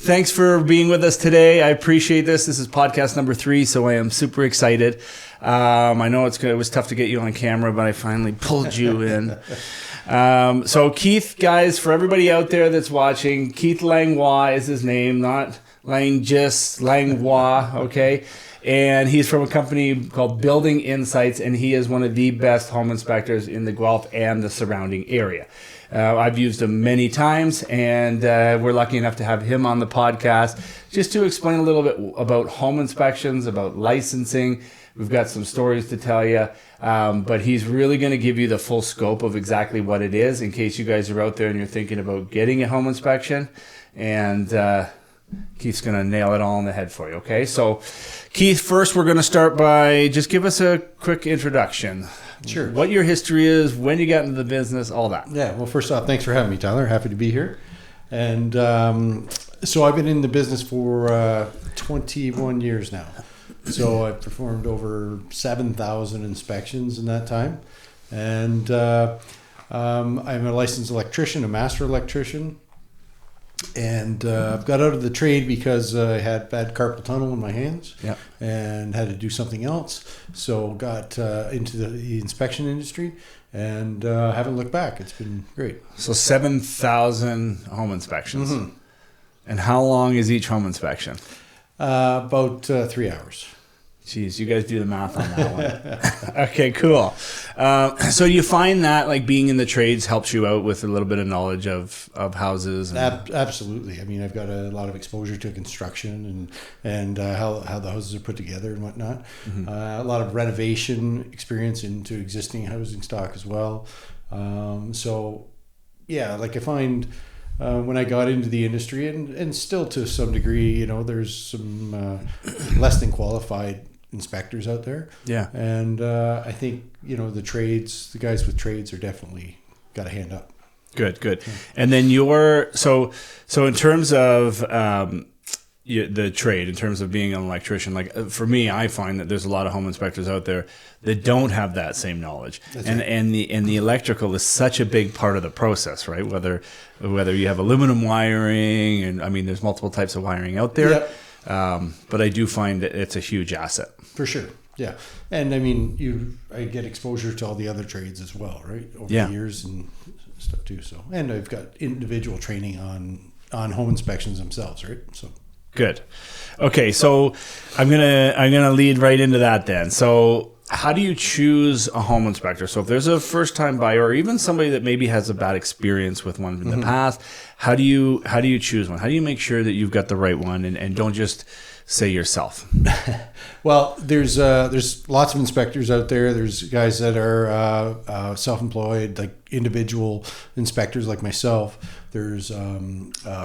thanks for being with us today. I appreciate this. This is podcast number 3, so I am super excited. I know it was tough to get you on camera, but I finally pulled you in. So Keith, guys, for everybody out there that's watching, Keith Langlois is his name, not Langlois, okay? And he's from a company called Building Insights, and he is one of the best home inspectors in the Guelph and the surrounding area. I've used him many times, and we're lucky enough to have him on the podcast just to explain a little bit about home inspections, about licensing. We've got some stories to tell you, but he's really going to give you the full scope of exactly what it is in case you guys are out there and you're thinking about getting a home inspection. And Keith's going to nail it all on the head for you, okay? So, Keith, first we're going to start by just give us a quick introduction. Sure. What your history is, when you got into the business, all that. Yeah, well, first off, thanks for having me, Tyler. Happy to be here. And so I've been in the business for 21 years now. So I've performed over 7,000 inspections in that time. And I'm a licensed electrician, a master electrician. And I've got out of the trade because I had bad carpal tunnel in my hands and had to do something else. So got into the inspection industry and haven't looked back. It's been great. So 7,000 home inspections. Mm-hmm. And how long is each home inspection? About 3 hours. Jeez, you guys do the math on that one. Okay, cool. So you find that like being in the trades helps you out with a little bit of knowledge of houses? Absolutely. I mean, I've got a lot of exposure to construction and how the houses are put together and whatnot. Mm-hmm. A lot of renovation experience into existing housing stock as well. So, yeah, like I find when I got into the industry and still to some degree, you know, there's some less than qualified inspectors out there. Yeah. And I think, you know, the guys with trades are definitely got a hand up. Good. Yeah. And then so in terms of the trade, in terms of being an electrician, like for me, I find that there's a lot of home inspectors out there that don't have that same knowledge. And the electrical is such a big part of the process, right? Whether you have aluminum wiring, and I mean, there's multiple types of wiring out there. Yep. But I do find that it's a huge asset. For sure. Yeah. And I mean, I get exposure to all the other trades as well, right? Over the years and stuff too. So, and I've got individual training on home inspections themselves, right? So good. Okay. So I'm going to lead right into that then. So how do you choose a home inspector? So if there's a first time buyer or even somebody that maybe has a bad experience with one in the past, how do you choose one? How do you make sure that you've got the right one and don't just say yourself? Well, there's lots of inspectors out there. There's guys that are self-employed, like individual inspectors like myself. There's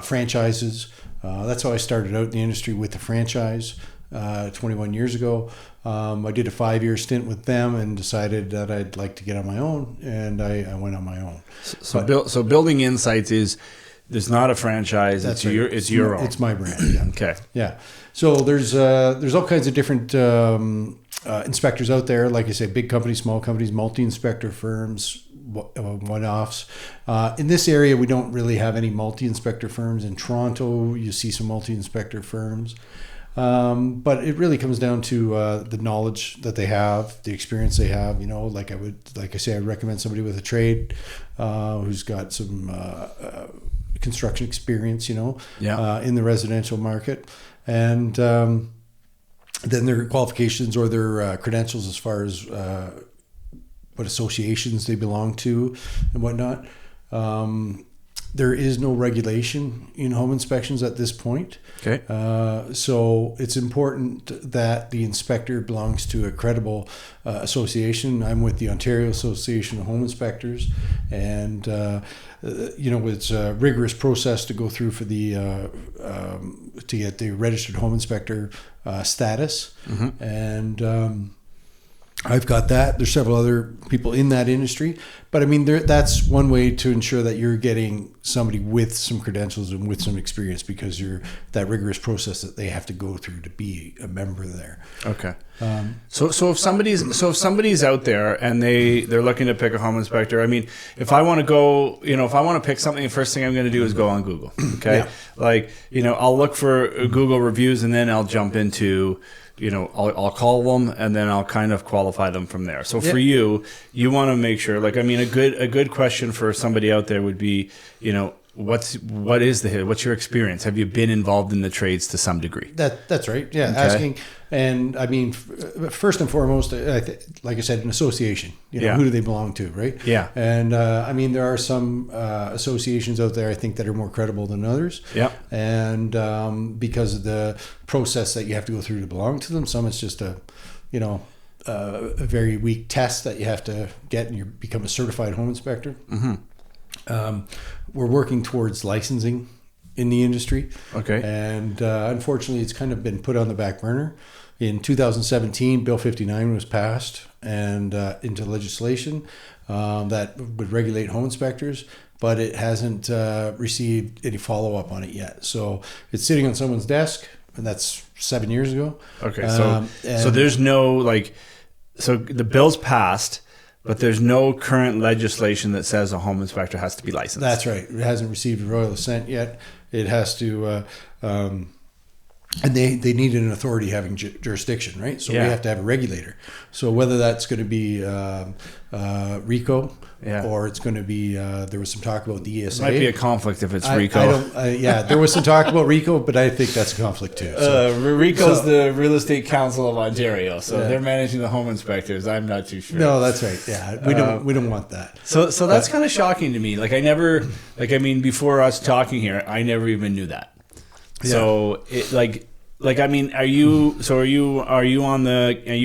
franchises. That's how I started out in the industry, with the franchise 21 years ago. I did a 5-year stint with them and decided that I'd like to get on my own, and I went on my own. So Building Insights there's not a franchise. It's your own. It's my brand. Yeah. Okay. Yeah. So there's all kinds of different inspectors out there. Like I say, big companies, small companies, multi-inspector firms, one-offs. In this area, we don't really have any multi-inspector firms. In Toronto, you see some multi-inspector firms. But it really comes down to the knowledge that they have, the experience they have. You know, like I say, I recommend somebody with a trade who's got some construction experience, you know, in the residential market. And then their qualifications or their credentials as far as what associations they belong to and whatnot. There is no regulation in home inspections at this point. Okay. So it's important that the inspector belongs to a credible association. I'm with the Ontario Association of Home Inspectors, and you know, it's a rigorous process to go through for the to get the registered home inspector status. Mm-hmm. And I've got that. There's several other people in that industry, but I mean, that's one way to ensure that you're getting somebody with some credentials and with some experience, because you're that rigorous process that they have to go through to be a member there. Okay. So if somebody's out there and they're looking to pick a home inspector, I mean, if I want to go, if I want to pick something, the first thing I'm going to do is go on Google. Okay. Yeah. I'll look for Google reviews, and then I'll jump into, I'll call them, and then I'll kind of qualify them from there. So for you want to make sure, a good question for somebody out there would be, what's your experience? Have you been involved in the trades to some degree? That's right. Yeah. Okay. Asking. And I mean, first and foremost, like I said, an association, who do they belong to? Right. Yeah. And I mean, there are some associations out there, I think, that are more credible than others. Yeah. And because of the process that you have to go through to belong to them, some it's just a very weak test that you have to get, and you become a certified home inspector. Mm-hmm. We're working towards licensing in the industry. Okay. And unfortunately, it's kind of been put on the back burner. In 2017, Bill 59 was passed and into legislation that would regulate home inspectors, but it hasn't received any follow-up on it yet. So it's sitting on someone's desk, and that's 7 years ago. Okay. So there's no so the bill's passed, but there's no current legislation that says a home inspector has to be licensed. That's right. It hasn't received a royal assent yet. It has to, and they need an authority having jurisdiction, right? So we have to have a regulator. So whether that's going to be RICO, or it's going to be, there was some talk about the ESA. It might be a conflict if it's RICO. There was some talk about RICO, but I think that's a conflict too. RICO's the Real Estate Council of Ontario, so they're managing the home inspectors. I'm not too sure. No, that's right. Yeah, we don't want that. So that's kind of shocking to me. Before us talking here, I never even knew that. Yeah. So are you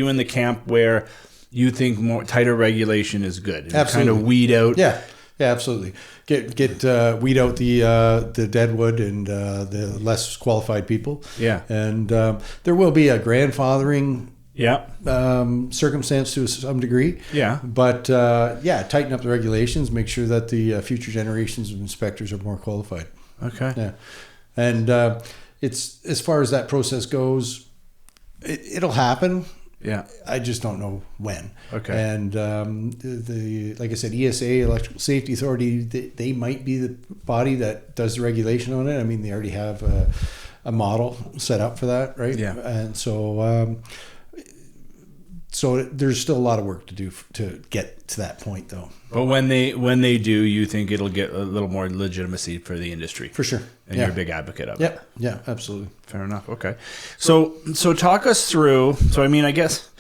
in the camp where you think more tighter regulation is good? Absolutely. Kind of weed out. Yeah, absolutely. Weed out the deadwood and the less qualified people. Yeah. And there will be a grandfathering circumstance to some degree. Yeah. But tighten up the regulations, make sure that the future generations of inspectors are more qualified. Okay. Yeah. And it's, as far as that process goes, it'll happen. Yeah, I just don't know when. Okay. And like I said, ESA, Electrical Safety Authority, they might be the body that does the regulation on it. I mean, they already have a model set up for that, right? Yeah. And so there's still a lot of work to do to get to that point, though. But when they do, you think it'll get a little more legitimacy for the industry? For sure. And you're a big advocate of it. Yeah, absolutely. Fair enough. Okay. So talk us through. So I mean, I guess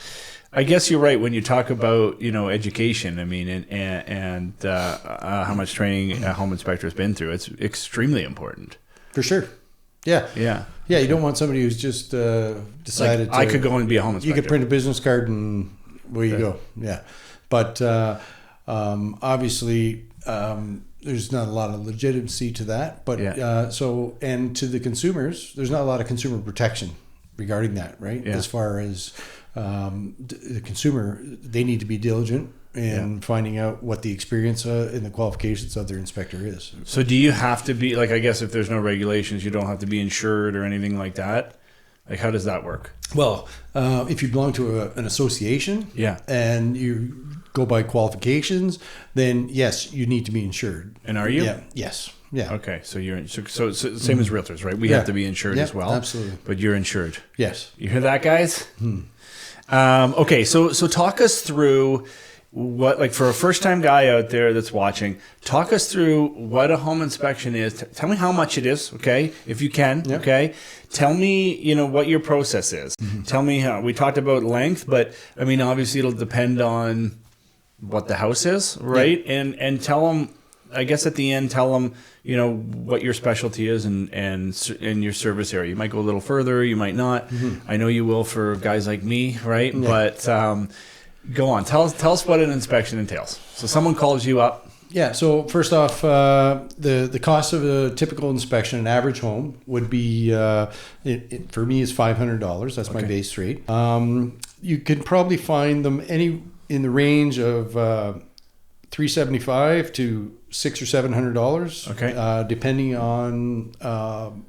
you're right when you talk about education. I mean, and how much training a home inspector has been through. It's extremely important. For sure. Yeah. Yeah. Yeah. You don't want somebody who's just decided. I could go and be a home inspector. You could print a business card and where you go. Yeah. But obviously, there's not a lot of legitimacy to that. But and to the consumers, there's not a lot of consumer protection regarding that, right? Yeah. As far as the consumer, they need to be diligent in finding out what the experience and the qualifications of their inspector is. So do you have to be, I guess if there's no regulations, you don't have to be insured or anything like that? How does that work? Well, if you belong to an association and you go by qualifications, then yes, you need to be insured. And are you? Yeah. Yes. Yeah. Okay. So you're so same as realtors, right? We have to be insured as well. Absolutely. But you're insured. Yes. You hear that, guys? Okay. So talk us through what, for a first-time guy out there that's watching, talk us through what a home inspection is. Tell me how much it is, okay, if you can, okay? Tell me, what your process is. Mm-hmm. Tell me how, we talked about length, but, I mean, obviously it'll depend on what the house is, right? Yeah. And tell them, I guess at the end, tell them, what your specialty is and your service area. You might go a little further, you might not. Mm-hmm. I know you will for guys like me, right? Yeah. But go on. Tell us what an inspection entails. So someone calls you up. Yeah. So first off, the cost of a typical inspection, an average home would be, for me is $500. That's my base rate. You can probably find them in the range of $375 to $600 or $700, depending on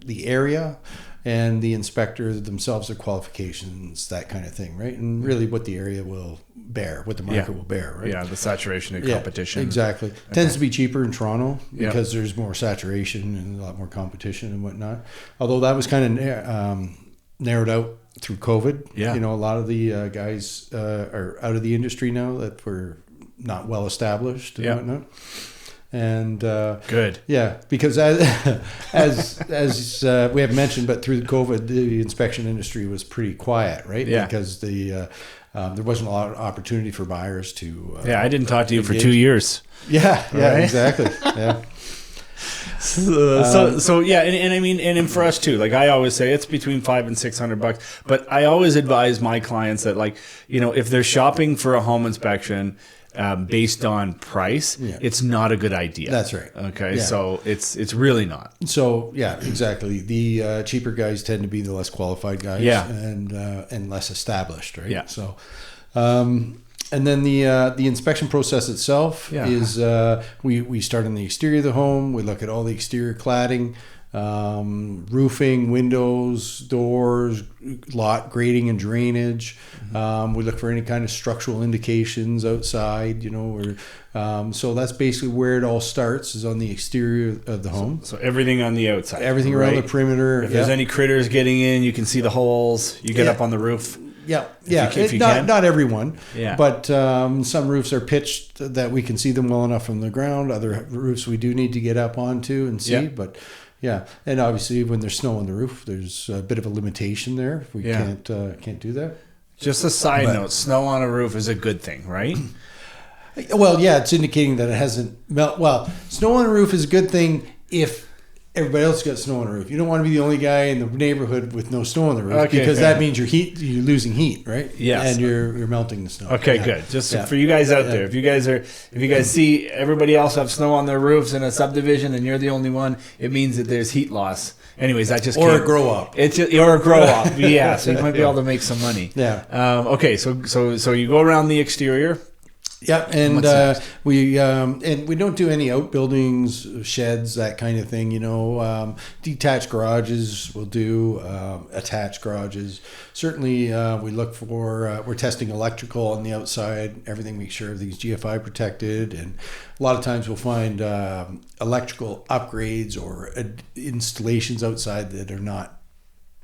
the area and the inspector themselves, their qualifications, that kind of thing, right? And really what the area will bear, what the market will bear, right? Yeah, the saturation and competition. Exactly. Tends to be cheaper in Toronto because there's more saturation and a lot more competition and whatnot. Although that was kind of narrowed out through COVID. Yeah. You know, a lot of the guys are out of the industry now that were not well established and whatnot. And good, because as we have mentioned, but through the COVID, the inspection industry was pretty quiet, right? Because there wasn't a lot of opportunity for buyers to. I didn't talk to you for 2 years. Exactly. Yeah. And I mean, and for us too, like I always say, it's between $500 and $600. But I always advise my clients that, like, you know, if they're shopping for a home inspection, based on price, it's not a good idea. That's right. Okay, so it's really not. So exactly. The cheaper guys tend to be the less qualified guys, and less established, right? Yeah. So, and then the inspection process itself is we start on the exterior of the home. We look at all the exterior cladding, roofing, windows, doors, lot grading and drainage. We look for any kind of structural indications outside, you know, or so that's basically where it all starts, is on the exterior of the home. So everything on the outside, everything around the perimeter. If there's any critters getting in, you can see the holes. You get up on the roof. If you can. Not everyone, but some roofs are pitched that we can see them well enough from the ground. Other roofs we do need to get up onto and see, but. Yeah, and obviously when there's snow on the roof, there's a bit of a limitation there. We can't do that. Just a side note: snow on a roof is a good thing, right? Well, it's indicating that it hasn't melted. Well, snow on the roof is a good thing if everybody else got snow on the roof. You don't want to be the only guy in the neighborhood with no snow on the roof, because that means you're losing heat, right? Yes. And you're melting the snow. Okay, good. Just for you guys out there, if you guys see everybody else have snow on their roofs in a subdivision and you're the only one, it means that there's heat loss. Anyways, that just or a grow up. Or a grow up. So you might be able to make some money. Okay, so you go around the exterior. Yeah, and we don't do any outbuildings, sheds, that kind of thing. You know, detached garages we'll do, attached garages. Certainly, we look for. We're testing electrical on the outside. Everything, make sure everything's GFI protected, and a lot of times we'll find electrical upgrades or installations outside that are not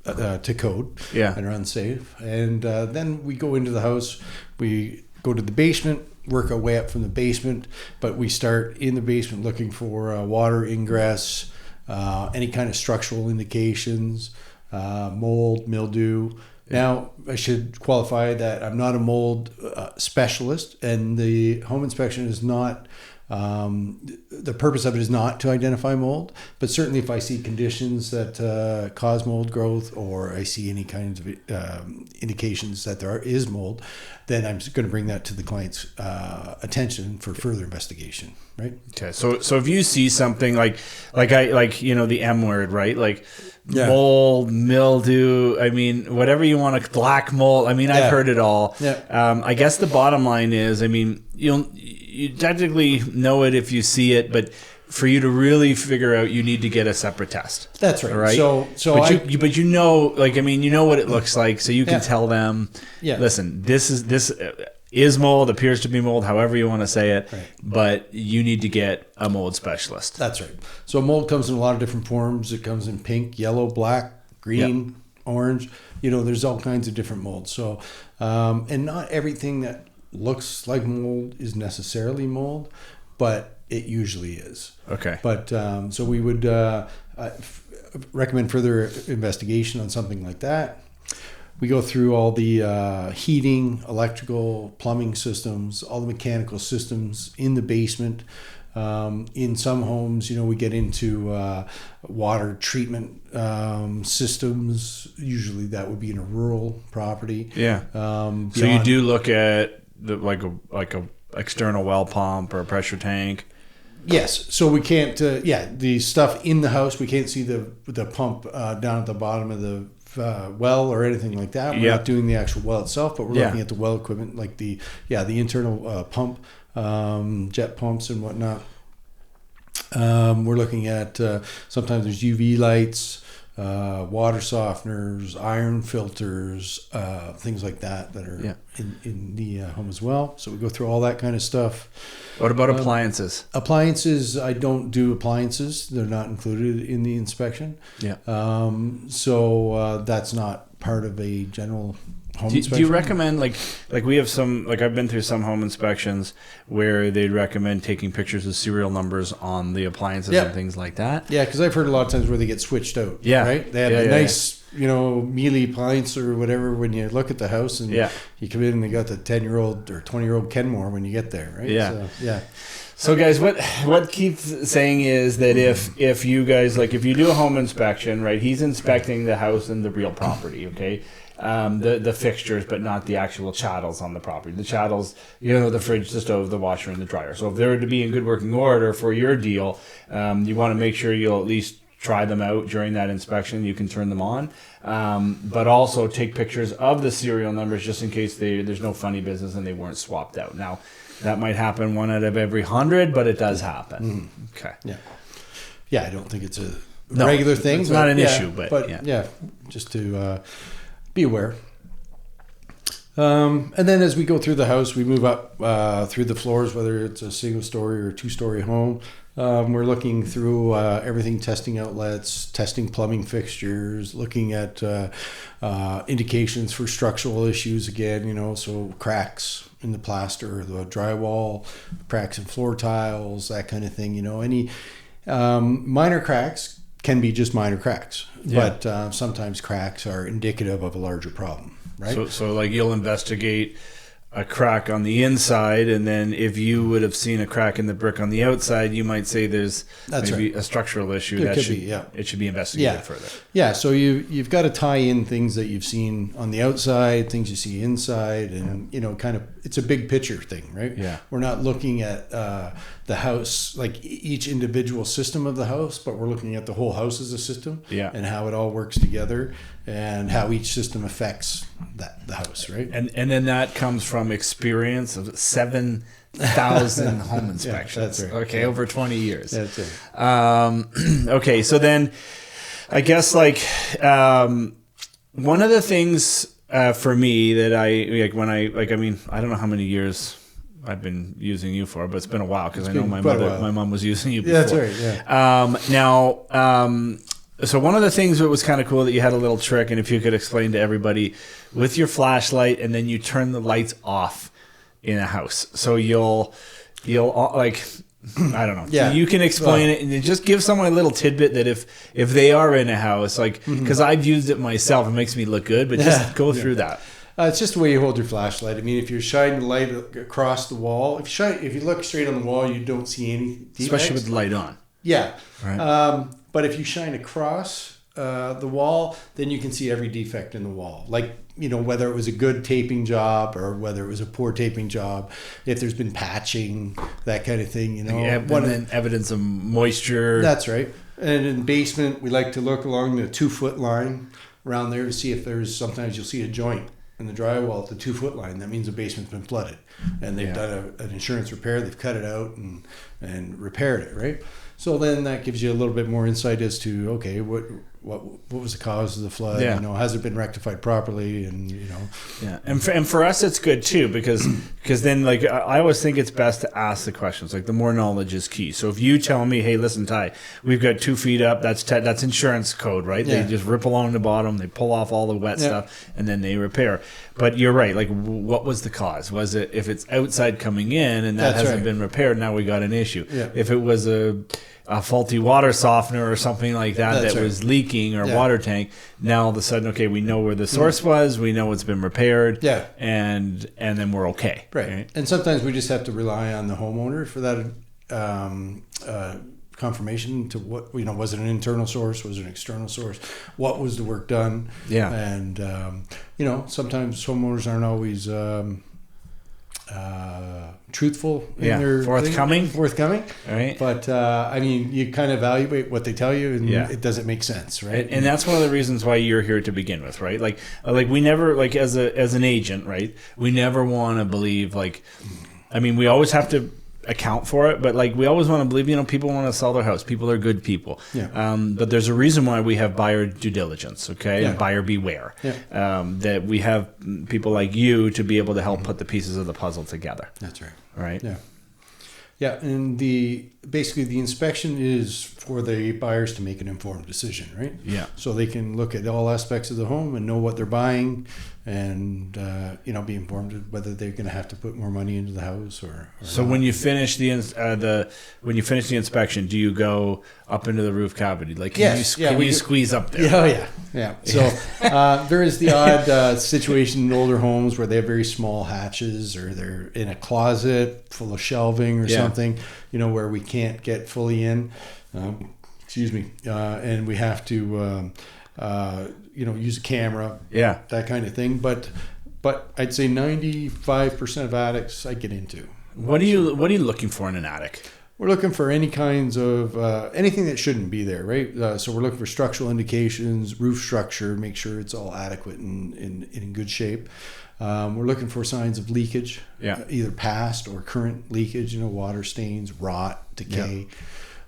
to code and are unsafe. And then we go into the house. We go to the basement. Work our way up from the basement, but we start in the basement looking for water ingress, any kind of structural indications, mold, mildew. Now, I should qualify that I'm not a mold specialist, and the home inspection is not, the purpose of it is not to identify mold, but certainly if I see conditions that cause mold growth, or I see any kinds of indications that there is mold, then I'm going to bring that to the client's attention for further investigation, right? Okay, so if you see something like you know, the M word, right? Like mold, mildew, I mean, whatever you want to, black mold. I mean, I've heard it all. I guess the bottom line is, I mean, you technically know it if you see it, but for you to really figure out, you need to get a separate test. That's right. Right. But you know, like, I mean, you know what it looks like, so you can tell them, listen, this is mold, appears to be mold, however you want to say it, but you need to get a mold specialist. That's right. So mold comes in a lot of different forms. It comes in pink, yellow, black, green, orange. You know, there's all kinds of different molds. So, and not everything that looks like mold is necessarily mold, but it usually is. Okay. But so we would recommend further investigation on something like that. We go through all the heating, electrical, plumbing systems, all the mechanical systems in the basement. In some homes, you know, we get into water treatment systems. Usually that would be in a rural property. So you do look at like a external well pump or a pressure tank. Yes, so we can't. The stuff in the house, we can't see the pump down at the bottom of the well or anything like that. We're not doing the actual well itself, but we're looking at the well equipment, like the internal pump, jet pumps and whatnot. We're looking at sometimes there's UV lights, water softeners, iron filters, things like that are in the home as well. So we go through all that kind of stuff. What about appliances? Appliances, I don't do appliances. They're not included in the inspection. Yeah. So that's not part of a general home inspection. Do you recommend, like we have some, like I've been through some home inspections where they'd recommend taking pictures of serial numbers on the appliances and things like that? Yeah, because I've heard a lot of times where they get switched out. Yeah. Right? They have a nice, Mealy appliance or whatever when you look at the house, and you come in and they got the 10-year-old or 20-year-old Kenmore when you get there, right? Yeah. So, So guys, what Keith's saying is that if you guys, like if you do a home inspection, right, he's inspecting the house and the real property, okay? The fixtures, but not the actual chattels on the property. The chattels, the fridge, the stove, the washer, and the dryer. So if they were to be in good working order for your deal, you want to make sure you'll at least try them out during that inspection. You can turn them on, but also take pictures of the serial numbers just in case there's no funny business and they weren't swapped out. Now, that might happen 1 out of every 100, but it does happen. Okay. Yeah, I don't think it's a regular thing. It's not an issue, but just to be aware. And then as we go through the house, we move up through the floors, whether it's a single story or 2-story home. We're looking through everything, testing outlets, testing plumbing fixtures, looking at indications for structural issues again, so cracks in the plaster, the drywall, cracks in floor tiles, that kind of thing. Any minor cracks can be just minor cracks, but sometimes cracks are indicative of a larger problem, right? So like you'll investigate a crack on the inside, and then if you would have seen a crack in the brick on the outside, you might say there's maybe a structural issue it should be investigated further. Yeah, so you've got to tie in things that you've seen on the outside, things you see inside, and kind of it's a big picture thing, right? Yeah, we're not looking at the house, like each individual system of the house, but we're looking at the whole house as a system, and how it all works together, and how each system affects the house, right? And then that comes from experience of 7,000 home inspections. That's right. Okay, over 20 years. That's it. Okay, so then I guess one of the things for me that I don't know how many years I've been using you for, but it's been a while because I know my mom was using you before. Yeah, that's right. Yeah. So one of the things that was kind of cool that you had a little trick, and if you could explain to everybody, with your flashlight, and then you turn the lights off in a house. So you'll like, I don't know. Yeah. You can explain it and just give someone a little tidbit that if they are in a house, like, because I've used it myself, it makes me look good, but just go through that. It's just the way you hold your flashlight. I mean, if you're shining the light across the wall, if you look straight on the wall, you don't see any defects. Especially with the light on. Yeah. Right. But if you shine across the wall, then you can see every defect in the wall. Like, whether it was a good taping job or whether it was a poor taping job, if there's been patching, that kind of thing, and then evidence of moisture. That's right. And in the basement, we like to look along the 2-foot line around there to see if sometimes you'll see a joint in the drywall at the 2-foot line. That means the basement's been flooded. And they've done an insurance repair. They've cut it out and repaired it, right? So then that gives you a little bit more insight as to, okay, what was the cause of the flood? Yeah. Has it been rectified properly? And Yeah, and for us it's good too because then I always think it's best to ask the questions. Like the more knowledge is key. So if you tell me, hey, listen, Ty, we've got 2 feet up. That's insurance code, right? Yeah. They just rip along the bottom, they pull off all the wet stuff, and then they repair. But you're right. Like, what was the cause? Was it if it's outside coming in and that hasn't been repaired? Now we got an issue. Yeah. If it was a faulty water softener or something like that was leaking, or water tank, now all of a sudden, okay, we know where the source was, we know it's been repaired, and then we're okay. Right. And sometimes we just have to rely on the homeowner for that confirmation to what, was it an internal source, was it an external source, what was the work done? And sometimes homeowners aren't always truthful in their forthcoming. Right. But I mean, you kind of evaluate what they tell you, and it doesn't make sense, right? And that's one of the reasons why you're here to begin with, right? Like we never, like as an agent, right? We never want to believe, like, I mean, we always have to account for it, but like we always want to believe, people want to sell their house. People are good people. But there's a reason why we have buyer due diligence, okay? And buyer beware. That we have people like you to be able to help put the pieces of the puzzle together. That's right. Right? Yeah, and basically the inspection is for the buyers to make an informed decision, right? Yeah. So they can look at all aspects of the home and know what they're buying, and be informed of whether they're going to have to put more money into the house or so not. When you finish the inspection, do you go up into the roof cavity? Like, can you squeeze up there? Yeah. So there is the odd situation in older homes where they have very small hatches, or they're in a closet full of shelving or something, where we can't get fully in. And we have to use a camera, that kind of thing. But I'd say 95% of attics I get into. What are you looking for in an attic? We're looking for any kinds of anything that shouldn't be there, right? So we're looking for structural indications, roof structure, make sure it's all adequate and in good shape. We're looking for signs of leakage, either past or current leakage, water stains, rot, decay.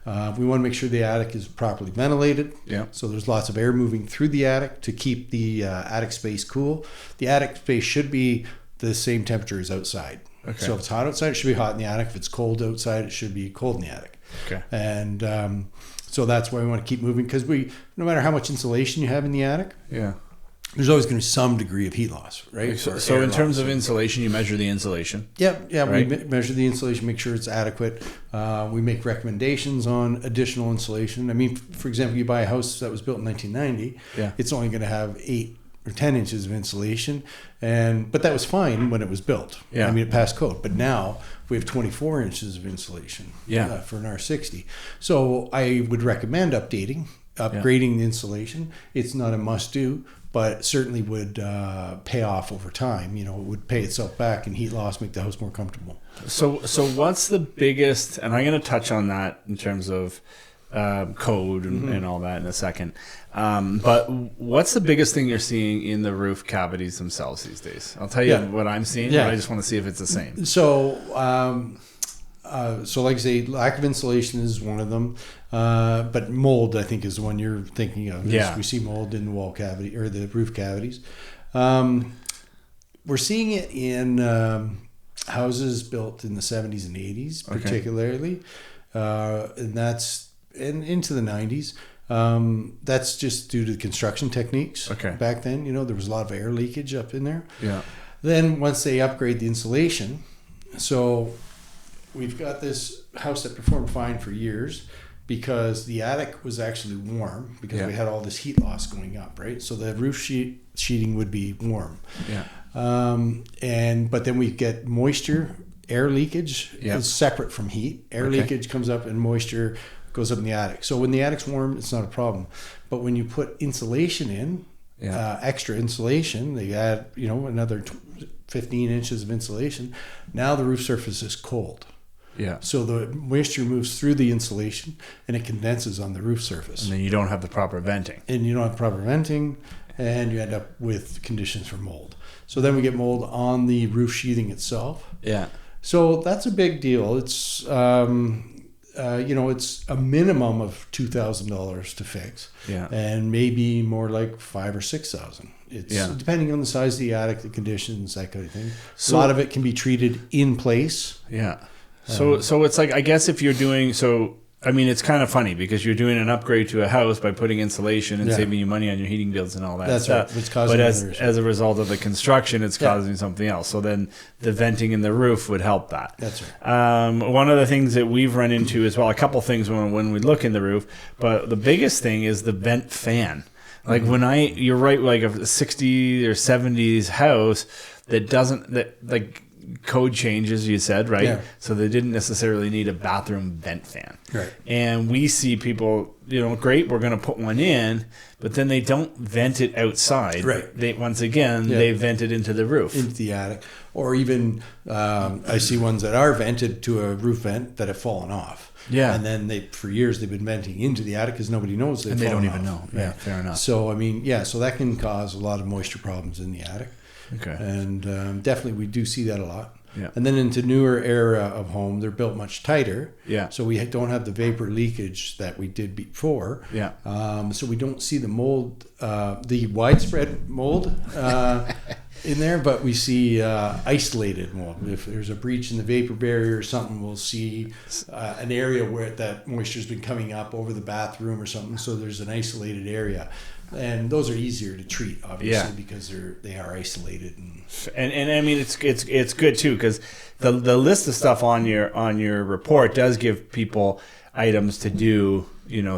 We want to make sure the attic is properly ventilated. So there's lots of air moving through the attic to keep the attic space cool. The attic space should be the same temperature as outside. Okay. So if it's hot outside, it should be hot in the attic. If it's cold outside, it should be cold in the attic. Okay. And so that's why we want to keep moving, because no matter how much insulation you have in the attic, there's always going to be some degree of heat loss, right? So in terms of insulation, you measure the insulation. Right? We measure the insulation, make sure it's adequate. We make recommendations on additional insulation. I mean, for example, you buy a house that was built in 1990, it's only going to have 8 or 10 inches of insulation, but that was fine when it was built. I mean, it passed code. But now we have 24 inches of insulation for an R60. So I would recommend upgrading the insulation. It's not a must-do, but certainly would pay off over time. It would pay itself back in heat loss, make the house more comfortable. So what's the biggest, and I'm going to touch on that in terms of code and all that in a second. But what's the biggest thing you're seeing in the roof cavities themselves these days? I'll tell you what I'm seeing, but I just want to see if it's the same. So like I say, lack of insulation is one of them. But mold, I think, is the one you're thinking of. We see mold in the wall cavity or the roof cavities. We're seeing it in houses built in the 70s and 80s, particularly. And into the 90s. That's just due to the construction techniques. Back then, there was a lot of air leakage up in there. Then once they upgrade the insulation, so we've got this house that performed fine for years because the attic was actually warm because we had all this heat loss going up, right? So the roof sheeting would be warm. But then we get moisture, air leakage is separate from heat. Air leakage comes up and moisture goes up in the attic. So when the attic's warm, it's not a problem. But when you put insulation in, extra insulation, they add, another 15 inches of insulation. Now the roof surface is cold. So the moisture moves through the insulation and it condenses on the roof surface. And then you don't have the proper venting. And you end up with conditions for mold. So then we get mold on the roof sheathing itself. So that's a big deal. It's it's a minimum of $2,000 to fix, and maybe more like $5,000 or $6,000. It's depending on the size of the attic, the conditions, that kind of thing. So, a lot of it can be treated in place. So it's like, I guess if you're doing it's kind of funny because you're doing an upgrade to a house by putting insulation and saving you money on your heating bills and all that stuff. Right. It's causing as a result of the construction, it's causing something else. So then the venting in the roof would help that. That's right. One of the things that we've run into as well, a couple things when we look in the roof, but the biggest thing is the vent fan. Like you're right, like a 60s or 70s house that code changes, you said, right? Yeah. So they didn't necessarily need a bathroom vent fan. Right. And we see people, great, we're going to put one in, but then they don't vent it outside. Right. They they vent it into the roof. Into the attic. Or even I see ones that are vented to a roof vent that have fallen off. Yeah. And then for years they've been venting into the attic because nobody knows they've fallen off. And they don't even know. Yeah, fair enough. So, so that can cause a lot of moisture problems in the attic. Okay. And definitely we do see that a lot. Yeah. And then into newer era of home, they're built much tighter. Yeah. So we don't have the vapor leakage that we did before. Yeah. So we don't see the mold, the widespread mold in there, but we see isolated mold. If there's a breach in the vapor barrier or something, we'll see an area where that moisture's been coming up over the bathroom or something. So there's an isolated area. And those are easier to treat, obviously, because they are isolated. And I mean, it's good too, because the list of stuff on your report does give people items to do,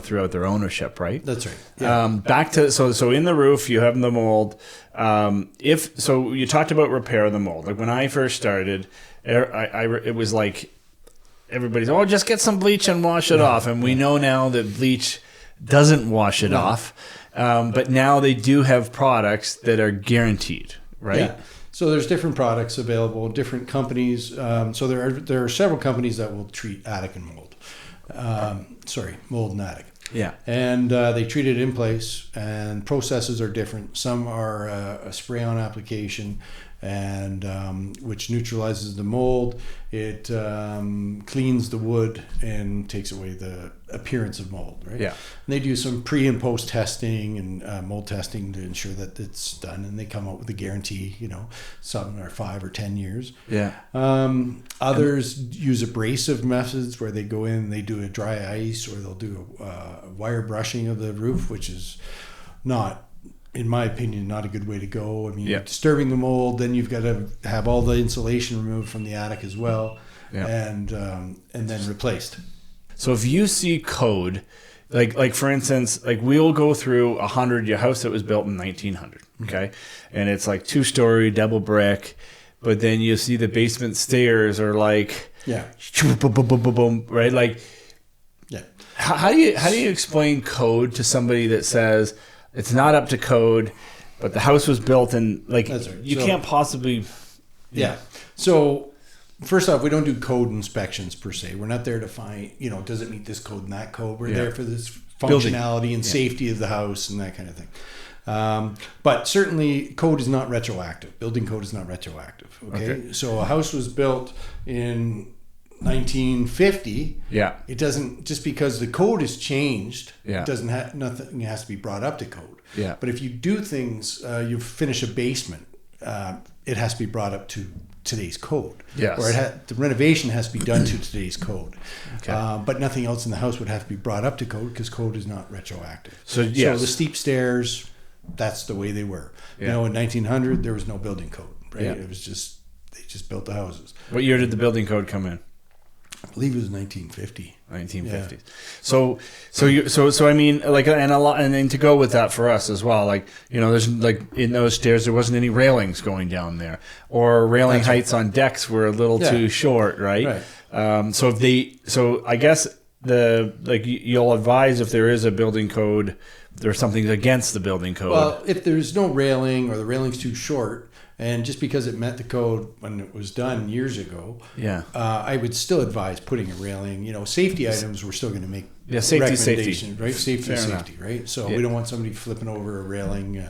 throughout their ownership, right? That's right. Yeah. Back to so in the roof you have the mold. You talked about repair the mold. Like when I first started, it was like everybody's just get some bleach and wash it off, and we know now that bleach doesn't wash it off. But now they do have products that are guaranteed, right? Yeah. So there's different products available, different companies. So there are several companies that will treat attic and mold. Mold and attic. Yeah. And they treat it in place, and processes are different. Some are a spray-on application, and which neutralizes the mold. It cleans the wood and takes away the appearance of mold, right? Yeah. And they do some pre and post testing and mold testing to ensure that it's done, and they come up with a guarantee, some are 5 or 10 years. Yeah. Others use abrasive methods where they go in and they do a dry ice, or they'll do a wire brushing of the roof, which is not, in my opinion, not a good way to go. I mean, disturbing the mold, then you've got to have all the insulation removed from the attic as well, and then replaced. So if you see code, like for instance, like we'll go through your house that was built in 1900, okay, and it's like 2-story double brick, but then you see the basement stairs are like right, like how do you explain code to somebody that says it's not up to code, but the house was built in you can't possibly. Yeah. So first off, we don't do code inspections per se. We're not there to find, does it meet this code and that code. We're there for this functionality and safety of the house and that kind of thing. But certainly code is not retroactive. Building code is not retroactive. Okay. So a house was built in 1950. Yeah. It doesn't, just because the code has changed, it doesn't have, nothing has to be brought up to code. Yeah. But if you do things, you finish a basement, it has to be brought up to today's code. Yes. Or the renovation has to be done to today's code. Okay. But nothing else in the house would have to be brought up to code because code is not retroactive. So the steep stairs, that's the way they were. Yeah. In 1900, there was no building code, right? Yeah. It was just, they just built the houses. What year did the building code come in? I believe it was 1950. 1950s. Yeah. So I mean, and then to go with that for us as well, there's in those stairs there wasn't any railings going down there, or railing heights on decks were a little too short, right? So I guess you'll advise if there is a building code, there's something against the building code. Well, if there's no railing or the railing's too short, and just because it met the code when it was done years ago, I would still advise putting a railing. Safety items we're still going to make recommendations, right? Safety, right? So we don't want somebody flipping over a railing.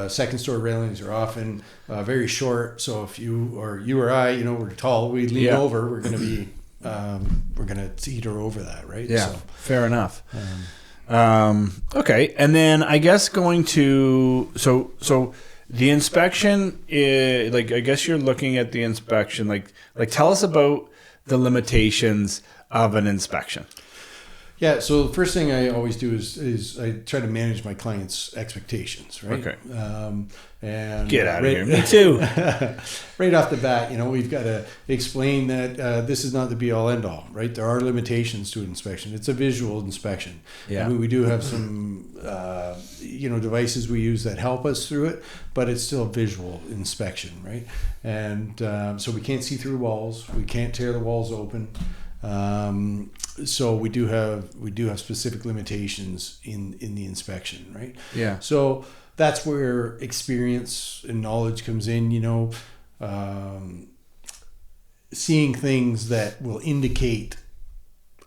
Second story railings are often very short. So if you or I, we're tall, we lean over, we're going to be we're going to teeter over that, right? Yeah, so, fair enough. Okay, and then I guess going to so. The inspection, I guess you're looking at the inspection. Tell us about the limitations of an inspection. Yeah. So the first thing I always do is I try to manage my clients' expectations, right? Okay. And Get out of here. Me too. Right off the bat, we've got to explain that this is not the be all end all, right? There are limitations to an inspection. It's a visual inspection. Yeah. I mean, we do have some, devices we use that help us through it, but it's still a visual inspection, right? And so we can't see through walls. We can't tear the walls open. So we do have specific limitations in the inspection, right? Yeah. So that's where experience and knowledge comes in, seeing things that will indicate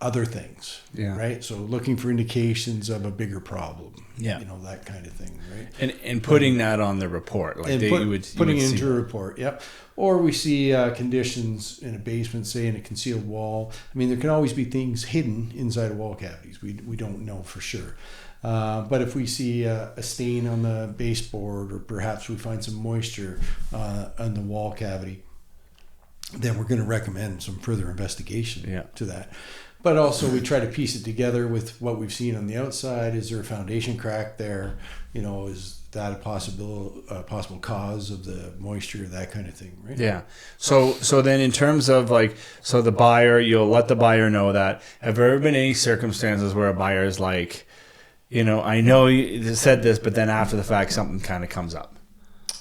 other things, right? So looking for indications of a bigger problem, that kind of thing, right? And putting that on the report, like putting it into a report, yep. Or we see conditions in a basement, say in a concealed wall. I mean, there can always be things hidden inside of wall cavities. We don't know for sure. But if we see a stain on the baseboard, or perhaps we find some moisture on the wall cavity, then we're going to recommend some further investigation to that. But also we try to piece it together with what we've seen on the outside. Is there a foundation crack there? Is that a possible cause of the moisture, that kind of thing, right? Yeah. So then in terms of the buyer, you'll let the buyer know that. Have there ever been any circumstances where a buyer is like, I know you said this, but then after the fact, something kind of comes up?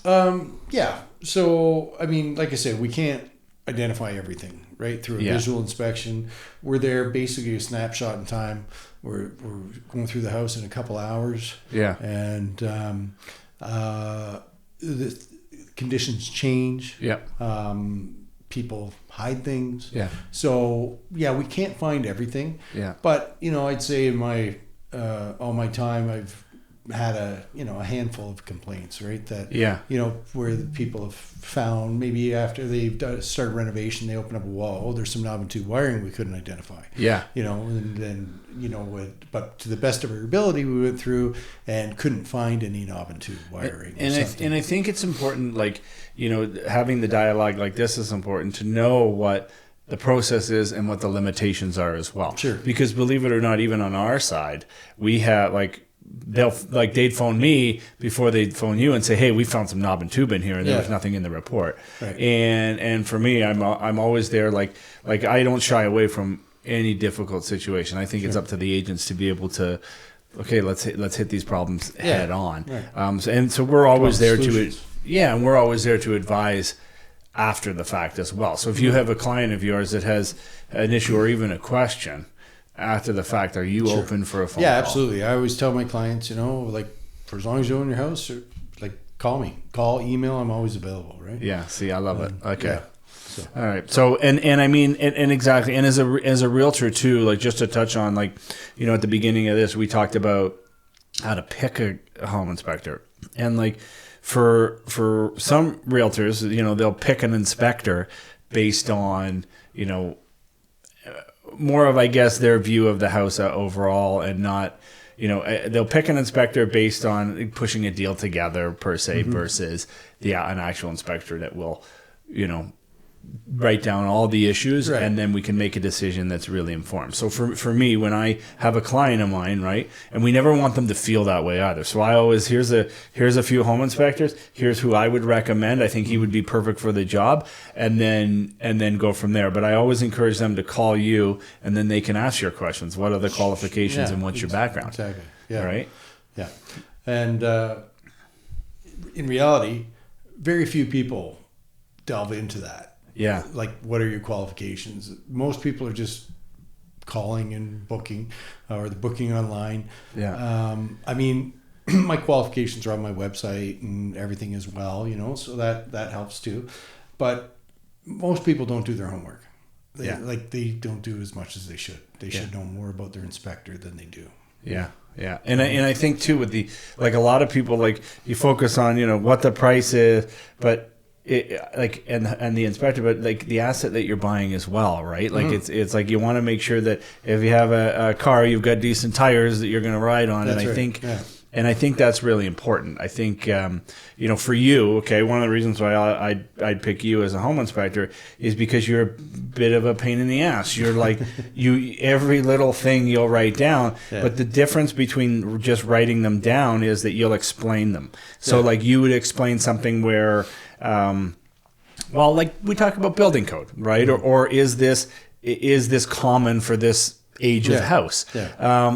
Yeah. So, I mean, like I said, we can't identify everything, right? Through a visual inspection. We're there basically a snapshot in time. We're going through the house in a couple hours. Yeah. And the conditions change. Yeah. People hide things. Yeah. So, we can't find everything. Yeah. But, I'd say in my all my time, I've had a handful of complaints, right? That where the people have found, maybe after they've started renovation, they open up a wall. Oh, there's some knob and tube wiring we couldn't identify. Yeah. And then but to the best of our ability, we went through and couldn't find any knob and tube wiring. And I think it's important, having the dialogue like this is important to know what the process is and what the limitations are as well. Sure. Because believe it or not, even on our side, we have they'd phone me before they'd phone you and say, hey, we found some knob and tube in here and there was nothing in the report. Right. And for me, I'm always there. Like I don't shy away from any difficult situation. I think it's up to the agents to be able to, let's hit these problems head on. Right. So we're always there and we're always there to advise after the fact as well. So if you have a client of yours that has an issue or even a question after the fact, are you open for a phone call? Yeah, absolutely. I always tell my clients, for as long as you own your house, call me. Call, email, I'm always available, right? Yeah, see, I love it. Okay. Yeah. So. All right. So, and I mean, and exactly. And as a realtor too, just to touch on, at the beginning of this, we talked about how to pick a home inspector. And for some realtors, they'll pick an inspector based on, more of, I guess, their view of the house overall, and not, they'll pick an inspector based on pushing a deal together per se, versus an actual inspector that will, write down all the issues, and then we can make a decision that's really informed. So for me, when I have a client of mine, right, and we never want them to feel that way either. So I always, here's a few home inspectors, here's who I would recommend. I think he would be perfect for the job, and then go from there. But I always encourage them to call you, and then they can ask your questions. What are the qualifications and what's your background? Exactly. Yeah. Right? Yeah. And in reality, very few people delve into that. Yeah. What are your qualifications? Most people are just calling and booking, or the booking online. Yeah. I mean, my qualifications are on my website and everything as well, so that helps too. But most people don't do their homework. They don't do as much as they should. They should know more about their inspector than they do. Yeah. Yeah. And I think too, with the, a lot of people, you focus on, what the price is, but and the inspector, but the asset that you're buying as well, right? It's you want to make sure that if you have a car, you've got decent tires that you're going to ride on. That's and I think And I think that's really important. I think, for you, okay, one of the reasons why I'd pick you as a home inspector is because you're a bit of a pain in the ass. You're like, every little thing you'll write down, but the difference between just writing them down is that you'll explain them. So like you would explain something where, like we talk about building code, right? Or is this common for this age of house?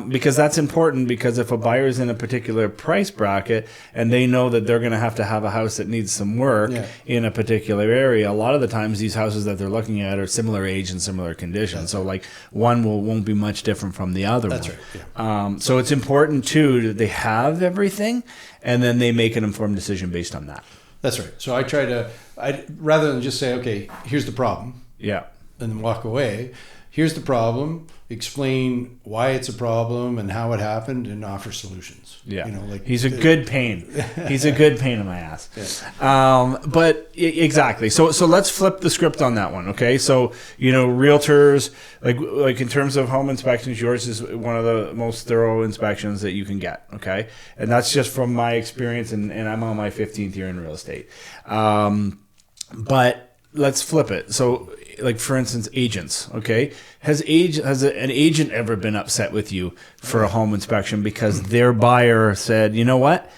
Because that's important, because if a buyer's in a particular price bracket and they know that they're going to have a house that needs some work in a particular area, a lot of the times these houses that they're looking at are similar age and similar conditions. So like one won't be much different from the other one. That's right. So it's important too that they have everything and then they make an informed decision based on that. That's right. So I rather than just say, okay, here's the problem. Yeah. And then walk away. Here's the problem. Explain why it's a problem and how it happened, and offer solutions. Yeah, he's a good pain. He's a good pain in my ass. But exactly. So let's flip the script on that one. Okay. So realtors, like in terms of home inspections, yours is one of the most thorough inspections that you can get. Okay, and that's just from my experience, and I'm on my 15th year in real estate. But let's flip it. So, like for instance, agents. Okay, has an agent ever been upset with you for a home inspection because their buyer said, you know what,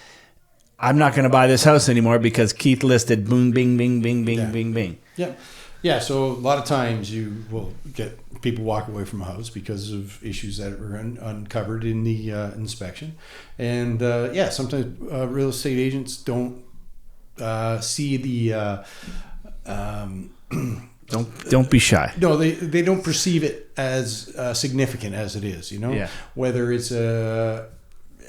I'm not going to buy this house anymore because Keith listed boom, bing, bing, bing, bing, bing, bing. Yeah. So a lot of times you will get people walk away from a house because of issues that were uncovered in the inspection, and sometimes real estate agents don't see the. Don't be shy. No, they don't perceive it as significant as it is. Whether it's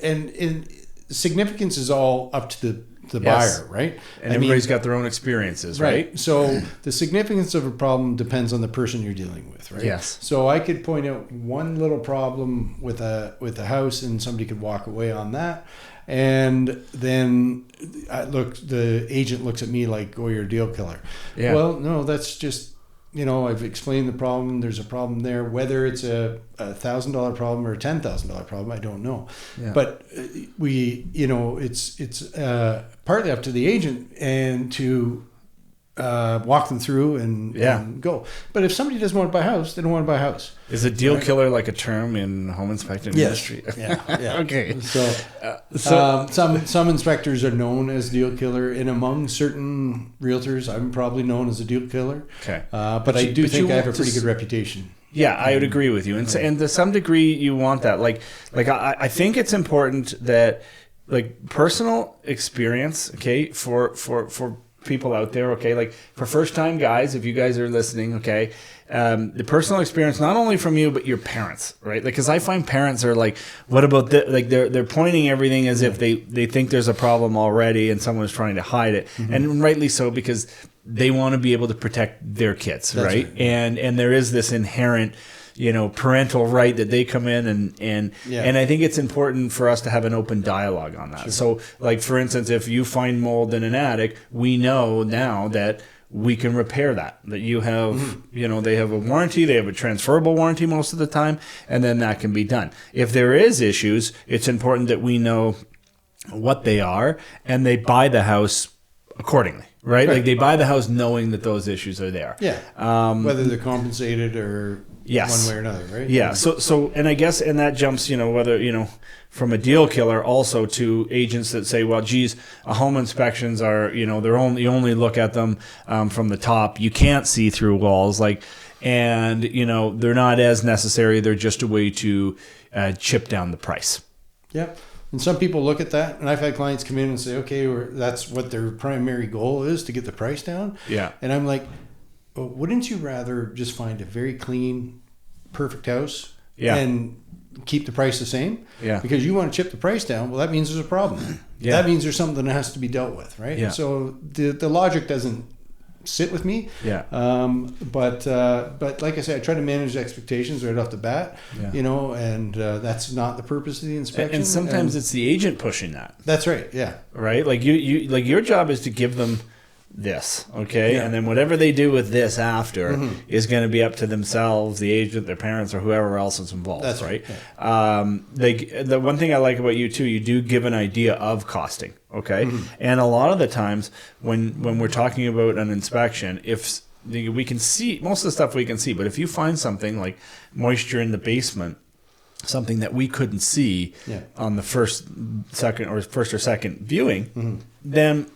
and significance is all up to the buyer, right? And everybody's got their own experiences, right? So the significance of a problem depends on the person you're dealing with, right? Yes. So I could point out one little problem with a house, and somebody could walk away on that. And then the agent looks at me like, oh, you're a deal killer. Yeah. Well, no, that's just, I've explained the problem. There's a problem there. Whether it's a $1,000 problem or a $10,000 problem, I don't know. Yeah. But it's partly up to the agent and to walk them through and go. But if somebody doesn't want to buy a house, they don't want to buy a house. Is a deal killer like a term in home inspecting industry? Yeah. Okay. So some inspectors are known as deal killer, and among certain realtors, I'm probably known as a deal killer. Okay. But I do think I have a pretty good reputation. Yeah, I would agree with you, and to some degree, you want that. Like I think it's important that personal experience. Okay, for people out there, okay, like for first time guys, if you guys are listening, okay, the personal experience not only from you but your parents, right? Like, because I find parents are like, what about they're pointing everything as if they think there's a problem already and someone's trying to hide it, and rightly so, because they want to be able to protect their kids. That's right? And there is this inherent parental right that they come in and I think it's important for us to have an open dialogue on that. Sure. So like, for instance, if you find mold in an attic, we know now that we can repair that you have, they have a warranty, they have a transferable warranty most of the time, and then that can be done. If there is issues, it's important that we know what they are and they buy the house accordingly. Right? Like they buy the house knowing that those issues are there. Yeah. Whether they're compensated or one way or another, right? Yeah. So, and I guess, and that jumps, whether, from a deal killer also to agents that say, well, geez, home inspections are, you only look at them from the top. You can't see through walls, and they're not as necessary. They're just a way to chip down the price. Yeah. And some people look at that, and I've had clients come in and say, okay, that's what their primary goal is, to get the price down. Yeah. And I'm like, well, wouldn't you rather just find a very clean, perfect house and keep the price the same? Yeah. Because you want to chip the price down, well, that means there's a problem. Yeah. That means there's something that has to be dealt with, right? Yeah. So the logic doesn't sit with me. Yeah. But like I said, I try to manage expectations right off the bat. Yeah. And that's not the purpose of the inspection. And sometimes it's the agent pushing that. That's right. Yeah. Right. Like you like your job is to give them this, okay? Yeah. And then whatever they do with this after is going to be up to themselves, the agent, their parents, or whoever else is involved. That's right. Yeah. The one thing I like about you too, you do give an idea of costing, okay? And a lot of the times when we're talking about an inspection, if we can see most of the stuff we can see, but if you find something like moisture in the basement, something that we couldn't see on the first or second viewing, then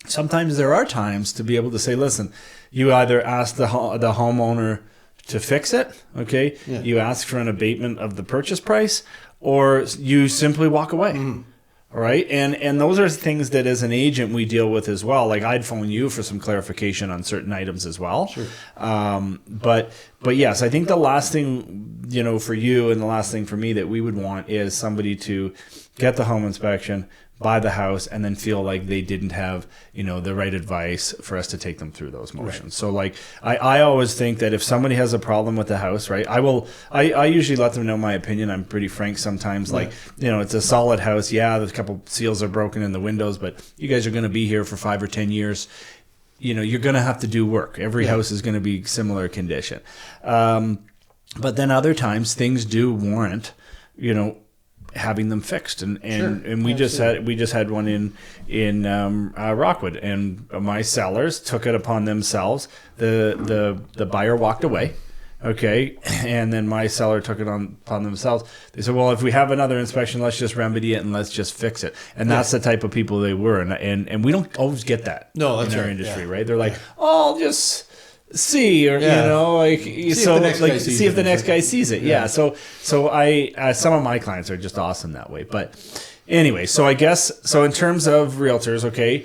sometimes there are times to be able to say, listen, you either ask the homeowner to fix it, okay? Yeah. You ask for an abatement of the purchase price, or you simply walk away. All right. And those are things that as an agent we deal with as well. Like I'd phone you for some clarification on certain items as well. Sure. But yes, I think the last thing, for you and the last thing for me that we would want is somebody to get the home inspection, buy the house, and then feel like they didn't have, the right advice for us to take them through those motions. Right. So like, I always think that if somebody has a problem with the house, right, I usually let them know my opinion. I'm pretty frank sometimes. Like, it's a solid house. Yeah, there's a couple seals are broken in the windows, but you guys are going to be here for 5 or 10 years. You're going to have to do work. Every house is going to be similar condition. But then other times things do warrant, having them fixed, and we just had one in Rockwood, and my sellers took it upon themselves. The buyer walked away, okay, and then my seller took it upon themselves. They said, well, if we have another inspection, let's just remedy it and let's just fix it. And that's the type of people they were, and we don't always get that. No, that's in our right. industry, right? They're like, oh, I'll just see, or see if the next guy sees it. Yeah. So I some of my clients are just awesome that way. But anyway, so I guess in terms of realtors, okay,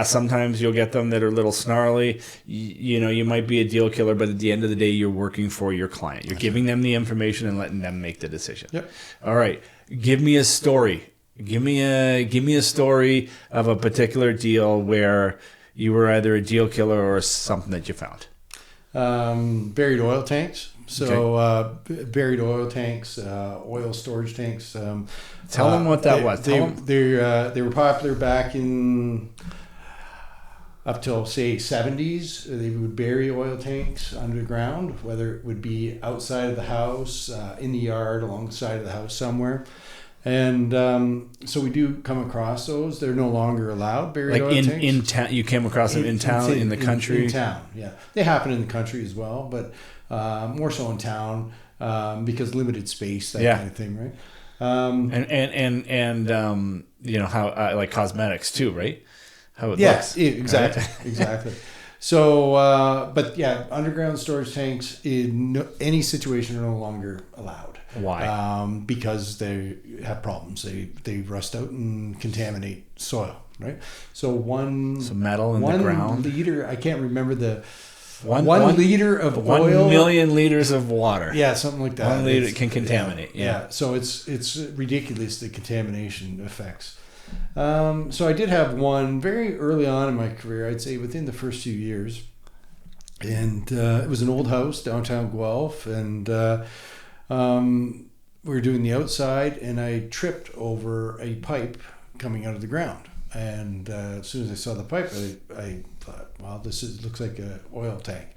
sometimes you'll get them that are a little snarly. You might be a deal killer, but at the end of the day, you're working for your client. You're giving them the information and letting them make the decision. Yep. All right. Give me a story. Give me a story of a particular deal where you were either a deal killer or something that you found. Buried oil tanks. So buried oil tanks, oil storage tanks. Tell them what that was. They were popular back in up till say 70s. They would bury oil tanks underground, whether it would be outside of the house, in the yard, alongside of the house somewhere. And so we do come across those. They're no longer allowed, buried oil tanks. In town, you came across them in town, in the country? In town, yeah. They happen in the country as well, but more so in town because limited space, that kind of thing, right? How like cosmetics too, right? How it looks. Exactly, exactly. So, but yeah, underground storage tanks in any situation are no longer allowed. Why? Because they have problems. They rust out and contaminate soil, right? So metal in the ground. 1 liter, I can't remember the one liter of 1 oil. 1 million liters of water. Yeah, something like that. 1 liter can contaminate. Yeah. So it's ridiculous, the contamination effects. So I did have one very early on in my career, I'd say within the first few years. And it was an old house, downtown Guelph, and we were doing the outside, and I tripped over a pipe coming out of the ground. And as soon as I saw the pipe, I thought, wow, looks like an oil tank.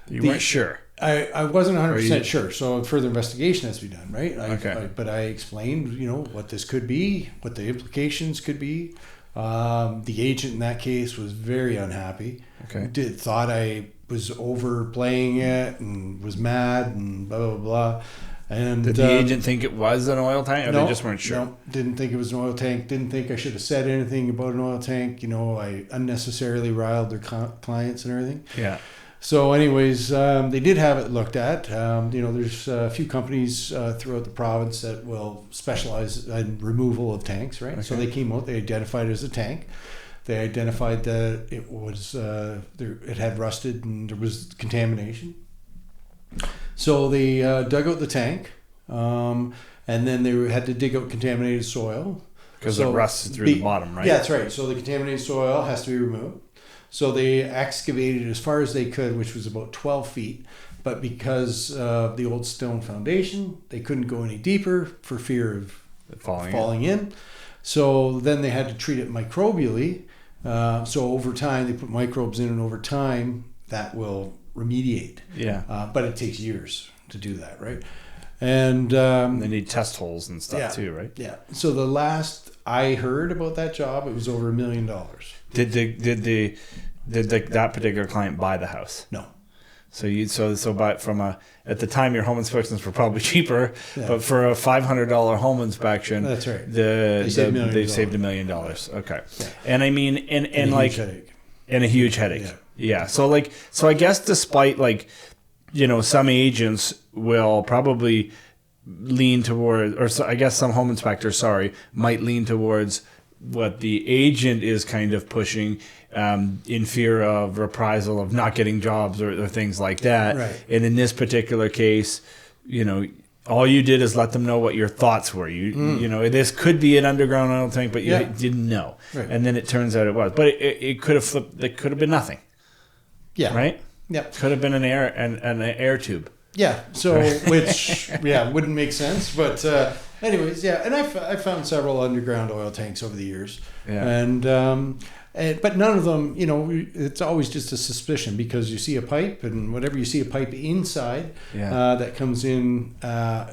You weren't sure? I wasn't 100% sure, so further investigation has to be done, right? But I explained, what this could be, what the implications could be. The agent in that case was very unhappy. Okay. Thought I was overplaying it and was mad and blah, blah, blah. And did the agent think it was an oil tank, or they just weren't sure? No, didn't think it was an oil tank. Didn't think I should have said anything about an oil tank. I unnecessarily riled their clients and everything. Yeah. So anyways, they did have it looked at. There's a few companies throughout the province that will specialize in removal of tanks, right? Okay. So they came out, they identified it as a tank. They identified that it was it had rusted and there was contamination. So they dug out the tank, and then they had to dig out contaminated soil. Because it rusts through the bottom, right? Yeah, that's right. So the contaminated soil has to be removed. So they excavated as far as they could, which was about 12 feet. But because of the old stone foundation, they couldn't go any deeper for fear of falling in. So then they had to treat it microbially So over time, they put microbes in, and over time, that will remediate. Yeah. But it takes years to do that, right? And they need test holes and stuff too, right? Yeah. So the last I heard about that job, it was over $1 million. Did that particular client buy the house? No. So at the time your home inspections were probably cheaper, but for a $500 home inspection, that's right. They saved $1 million. Okay, yeah. And I mean, and like, and a huge headache. Yeah. So I guess despite some agents will probably lean toward, or I guess some home inspectors, might lean towards what the agent is kind of pushing, in fear of reprisal, of not getting jobs or things like that. Right. And in this particular case, all you did is let them know what your thoughts were. This could be an underground oil tank, but you didn't know. Right. And then it turns out it was. But it could have flipped. It could have been nothing. Yeah. Right. Yeah. Could have been an air tube. Yeah. So which wouldn't make sense, but. Anyways, and I found several underground oil tanks over the years, and but none of them, it's always just a suspicion, because you see a pipe, and whatever you see a pipe inside that comes in a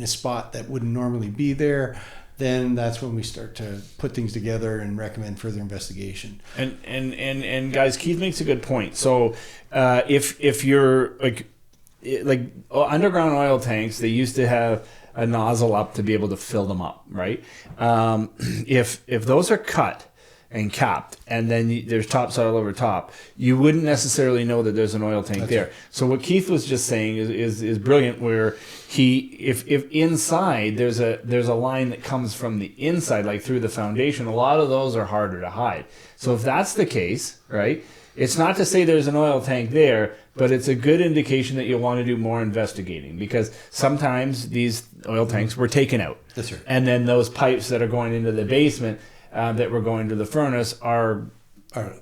spot that wouldn't normally be there, then that's when we start to put things together and recommend further investigation. And guys, Keith makes a good point. So if you're like underground oil tanks, they used to have a nozzle up to be able to fill them up, right? If those are cut and capped, and then there's topsoil over top, you wouldn't necessarily know that there's an oil tank there. Right. So what Keith was just saying is brilliant. Where if inside there's a line that comes from the inside, like through the foundation, a lot of those are harder to hide. So if that's the case, right? It's not to say there's an oil tank there, but it's a good indication that you'll want to do more investigating, because sometimes these oil tanks were taken out. That's right. And then those pipes that are going into the basement that were going to the furnace are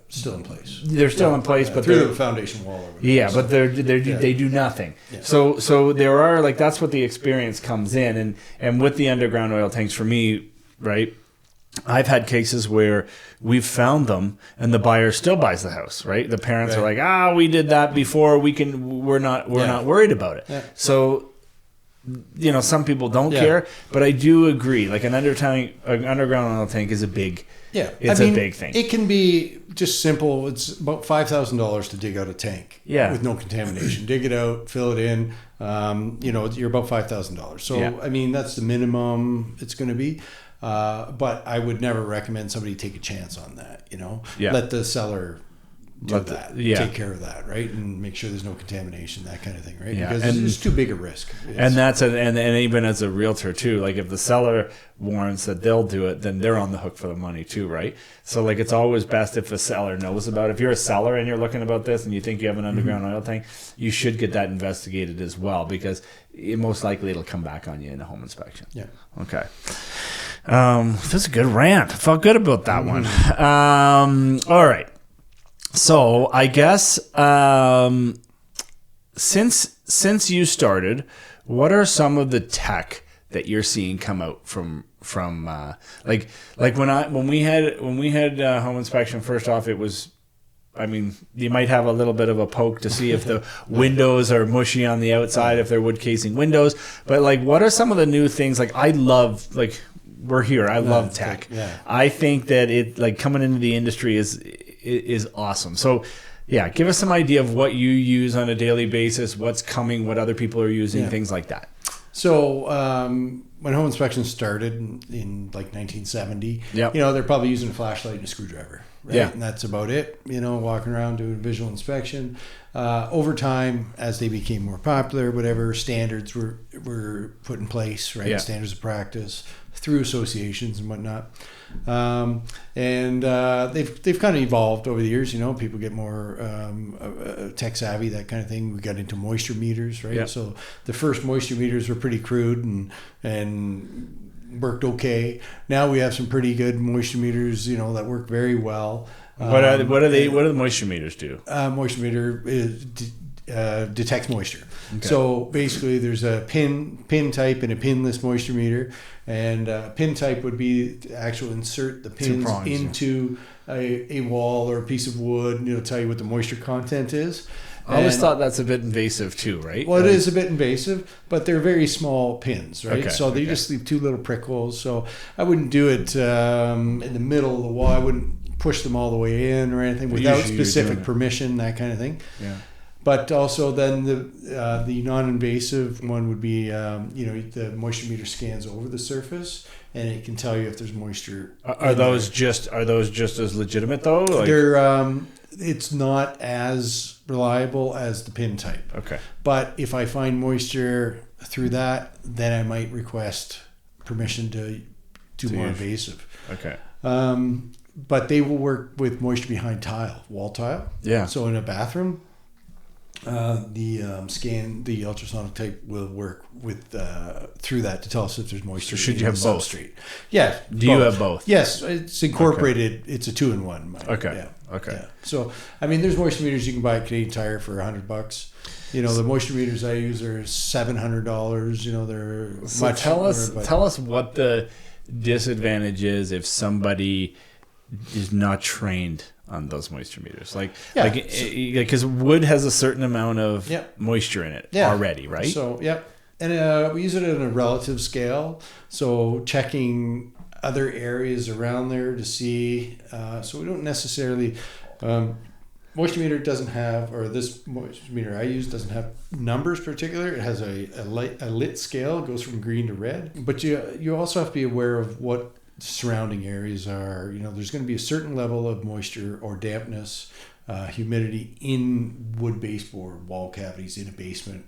still in place. They're still in place, but through the foundation wall. But they do nothing. Yeah. So there are, that's what the experience comes in, and with the underground oil tanks, for me, right? I've had cases where we've found them and the buyer still buys the house, right? The parents are like, we did that before. We're not worried about it. Yeah. So, some people don't care, but I do agree. Like an underground oil tank is a big, it's a big thing. It can be just simple. It's about $5,000 to dig out a tank with no contamination. Dig it out, fill it in. You're about $5,000. So, that's the minimum it's going to be. But I would never recommend somebody take a chance on that, Let the seller do that. Take care of that, right? And make sure there's no contamination, that kind of thing, right? Because it's too big a risk. And that's and even as a realtor too, like if the seller warrants that they'll do it, then they're on the hook for the money too, right? So it's always best if a seller knows about it. If you're a seller and you're looking about this and you think you have an underground oil tank, you should get that investigated as well, because most likely it'll come back on you in a home inspection. Yeah. Okay. That's a good rant. I felt good about that one. All right. So I guess since you started, what are some of the tech that you're seeing come out from when we had home inspection? First off, it was, you might have a little bit of a poke to see if the windows are mushy on the outside, if they're wood casing windows. But what are some of the new things? I love we're here. I love tech. Yeah. I think that it coming into the industry is awesome. So, give us some idea of what you use on a daily basis, what's coming, what other people are using, things like that. So, when home inspection started in 1970, they're probably using a flashlight and a screwdriver, right? Yeah. And that's about it. Walking around doing visual inspection. Over time, as they became more popular, whatever standards were put in place, right? Yeah. Standards of practice through associations and whatnot. And they've kind of evolved over the years. People get more tech savvy, that kind of thing. We got into moisture meters, right? Yep. So the first moisture meters were pretty crude and worked okay. Now we have some pretty good moisture meters, that work very well. What do the moisture meters do? Moisture meter detects moisture. Okay. So basically, there's a pin type and a pinless moisture meter. And pin type would be to actually insert the pins prongs, into a wall or a piece of wood, and it'll tell you what the moisture content is. I always thought that's a bit invasive too, right? Well, it is a bit invasive, but they're very small pins, right? Okay, So they just leave 2 little prick holes. So I wouldn't do it in the middle of the wall. I wouldn't push them all the way in or anything without specific permission, that kind of thing. Yeah. But also then the non-invasive one would be, the moisture meter scans over the surface and it can tell you if there's moisture. Are those just as legitimate though? Like, they're it's not as reliable as the pin type. Okay. But if I find moisture through that, then I might request permission to do more invasive. Okay. But they will work with moisture behind tile, wall tile. Yeah. So in a bathroom, the ultrasonic type will work with through that to tell us if there's moisture. So should you have both? Substrate. Yeah. Do you have both? Yes, it's incorporated. Okay. It's a 2-in-1. Okay. Yeah. Okay. Yeah. So I mean, there's moisture meters you can buy at Canadian Tire for $100. The moisture meters I use are $700. They're much. Tell us what the disadvantage is if somebody is not trained on those moisture meters, because wood has a certain amount of moisture in it already, right? So and we use it on a relative scale, so checking other areas around there to see. So we don't necessarily moisture meter doesn't have, or this moisture meter I use doesn't have numbers particular. It has a lit scale. It goes from green to red, but you also have to be aware of what surrounding areas are. There's going to be a certain level of moisture or dampness, humidity in wood baseboard wall cavities in a basement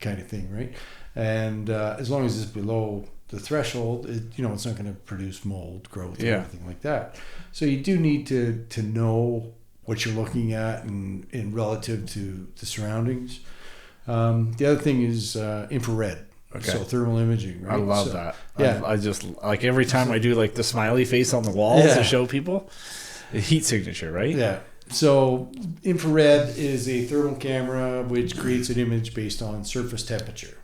kind of thing, right? And as long as it's below the threshold, it's not going to produce mold growth or anything like that. So you do need to know what you're looking at and relative to the surroundings. The other thing is infrared. Okay. So thermal imaging, right? I love that. Yeah. I just like every time I do like the smiley face on the walls to show people the heat signature, right? Yeah. So infrared is a thermal camera which creates an image based on surface temperature.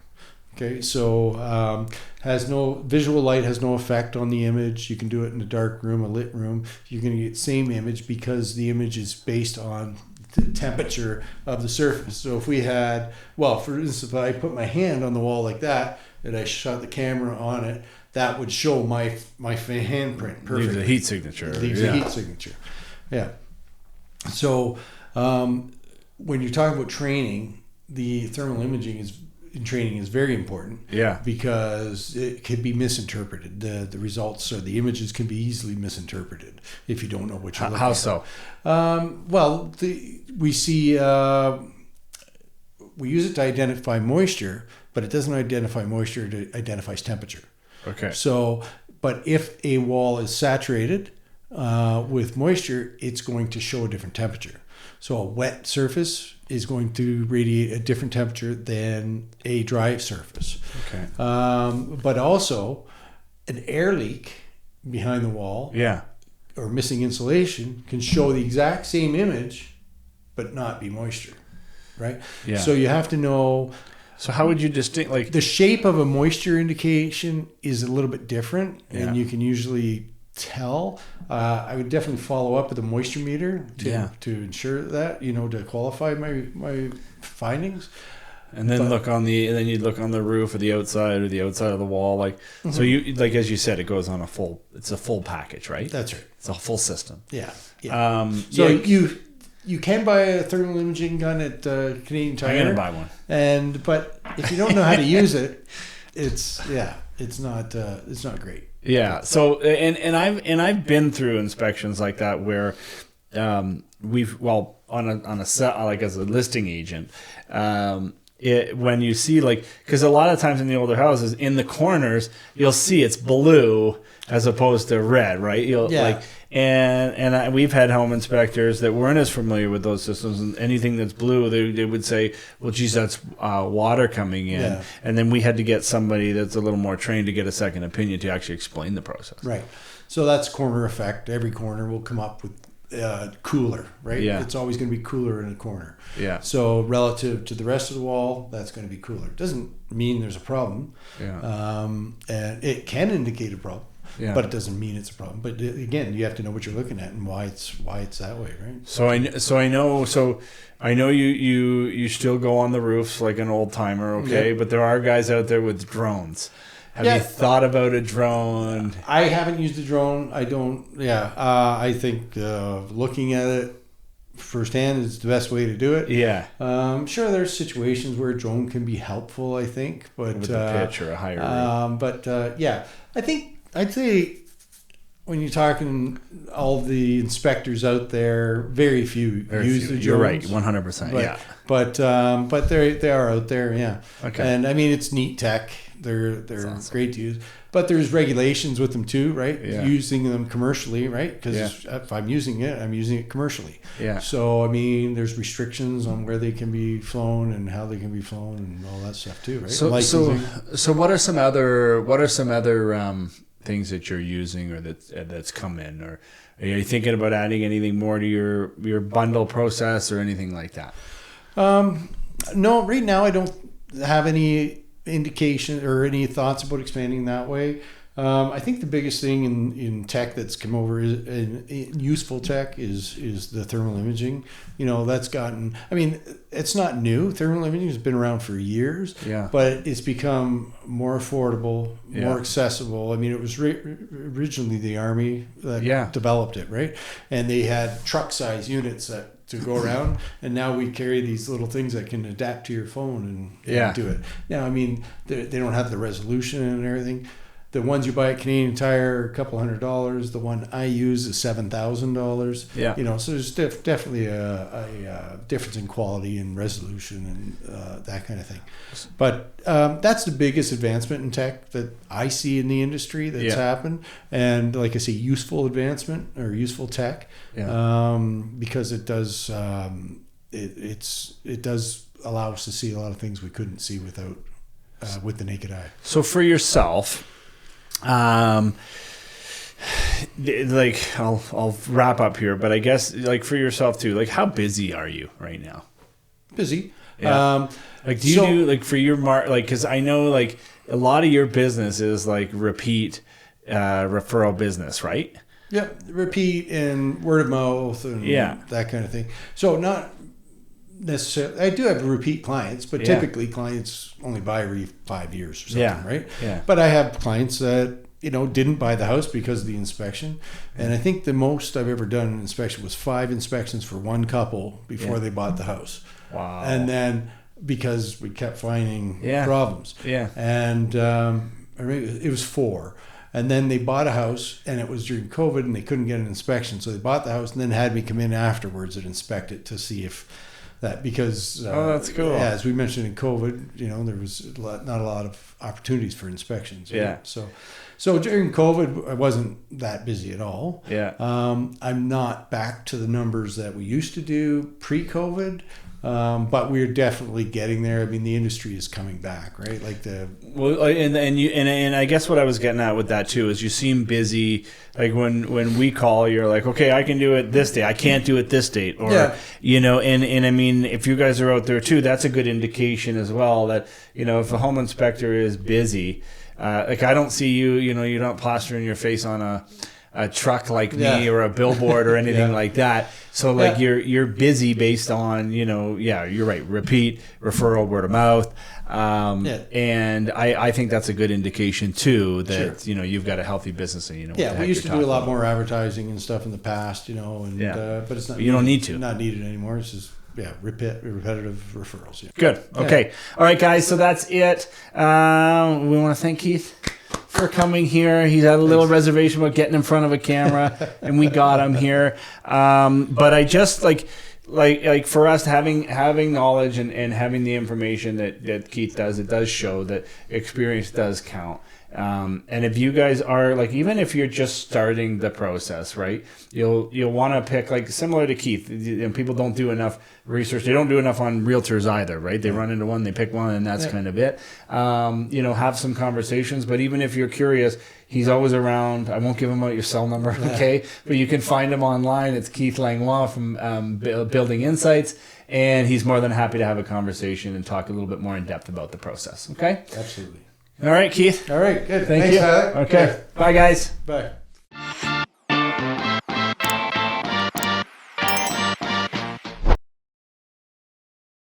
Okay. So has no visual light, has no effect on the image. You can do it in a dark room, a lit room. You're going to get the same image because the image is based on the temperature of the surface. So if we had, for instance, if I put my hand on the wall like that and I shot the camera on it, that would show my handprint perfectly. Leaves a heat signature. Leaves a heat signature. Yeah. So when you're talking about training, the thermal imaging in training is very important. Yeah. Because it could be misinterpreted. The results or the images can be easily misinterpreted if you don't know what you're looking at. How so? We see we use it to identify moisture, but it doesn't identify moisture. It identifies temperature. Okay. So, but if a wall is saturated with moisture, it's going to show a different temperature. So a wet surface is going to radiate a different temperature than a dry surface. Okay. But also, an air leak behind the wall, or missing insulation, can show the exact same image, but not be moisture, right? Yeah. So you have to know. So how would you distinguish? The shape of a moisture indication is a little bit different, and you can usually tell. I would definitely follow up with a moisture meter to ensure that, to qualify my findings. And then you'd look on the roof or the outside of the wall, so you, like as you said, it goes on it's a full package, right? That's right. It's a full system. Yeah. So you can buy a thermal imaging gun at Canadian Tire. I'm gonna buy one. But if you don't know how to use it, it's not great. Yeah. So I've been through inspections like that where on a set, like as a listing agent, when you see because a lot of times in the older houses in the corners you'll see it's blue as opposed to red, right? We've had home inspectors that weren't as familiar with those systems, and anything that's blue, they would say, well, geez, that's water coming in. Yeah. And then we had to get somebody that's a little more trained to get a second opinion to actually explain the process. Right. So that's corner effect. Every corner will come up with cooler, right? Yeah. It's always going to be cooler in a corner. Yeah. So relative to the rest of the wall, that's going to be cooler. It doesn't mean there's a problem. Yeah. And it can indicate a problem. Yeah. But it doesn't mean it's a problem. But again, you have to know what you're looking at and why it's that way, right? So I know you still go on the roofs like an old timer, okay? Yeah. But there are guys out there with drones. Have you thought about a drone? I haven't used a drone. I don't. Yeah. I think looking at it firsthand is the best way to do it. Yeah. Sure, there's situations where a drone can be helpful, I think, but With a pitch or a higher rate. yeah, I think I'd say when you're talking all the inspectors out there, very few use the drones. You're right, 100%. Yeah. But they are out there. Yeah. Okay. And I mean, it's neat tech. They're awesome. great to use. But there's regulations with them too, right? Yeah. Using them commercially, right? Because if I'm using it commercially. Yeah. So I mean, there's restrictions on where they can be flown and how they can be flown and all that stuff too, right? So what are some other things that you're using or that's come in, or are you thinking about adding anything more to your bundle process or anything like that? No, right now I don't have any indication or any thoughts about expanding that way. I think the biggest thing in tech that's come over in useful tech is the thermal imaging. That's gotten, I mean, it's not new. Thermal imaging has been around for years, but it's become more affordable, more accessible. I mean, it was originally the Army that developed it, right? And they had truck size units to go around, and now we carry these little things that can adapt to your phone and do it. Now, I mean, they don't have the resolution and everything. The ones you buy at Canadian Tire are a couple $100. The one I use is $7,000. Yeah. So there's definitely a difference in quality and resolution and that kind of thing. But that's the biggest advancement in tech that I see in the industry that's happened. And like I say, useful advancement or useful tech, because it does it does allow us to see a lot of things we couldn't see without with the naked eye. So for yourself, like I'll wrap up here, but I guess like for yourself too, like how busy are you right now? Busy. Like do you do like for your because I know like a lot of your business is like repeat referral business, right? Yeah, repeat and word of mouth and that kind of thing. So not necessarily, I do have repeat clients, but typically clients only buy every 5 years or something, right? Yeah. But I have clients that didn't buy the house because of the inspection, and I think the most I've ever done an inspection was 5 inspections for one couple before they bought the house. Wow. And then because we kept finding problems, and it was 4. And then they bought a house, and it was during COVID, and they couldn't get an inspection, so they bought the house and then had me come in afterwards and inspect it to see if that, because that's cool. Yeah, as we mentioned in COVID, there was not a lot of opportunities for inspections. Right? So during COVID, I wasn't that busy at all. Yeah. I'm not back to the numbers that we used to do pre-COVID. But we're definitely getting there. I mean, the industry is coming back, right? Like and I guess what I was getting at with that too is you seem busy. Like when we call, you're like, okay, I can do it this day. I can't do it this date, or and I mean, if you guys are out there too, that's a good indication as well that if a home inspector is busy, like I don't see you, you're not plastering your face on a truck like me or a billboard or anything like that. So like you're busy based on, you're right. Repeat, referral, word of mouth. And I think that's a good indication too that, you've got a healthy business and we used to do a lot more advertising and stuff in the past, and but it's not, you don't need to. Not needed anymore. It's just repetitive referrals. Yeah. Good. Okay. All right, guys. So that's it. We want to thank Keith for coming here. He's had a little reservation about getting in front of a camera, and we got him here. But I just like for us having knowledge and having the information that Keith does, it does show that experience does count. And if you guys are like, even if you're just starting the process, right, you'll want to pick, like, similar to Keith, and people don't do enough research. They don't do enough on realtors either, right? They run into one, they pick one, and that's kind of it. Have some conversations. But even if you're curious, he's always around. I won't give him out your cell number, okay? But you can find him online. It's Keith Langlois from Building Insights. And he's more than happy to have a conversation and talk a little bit more in depth about the process, okay? Absolutely. All right, Keith. All right, good. Thank you. Tyler. Okay. Bye, guys. Bye.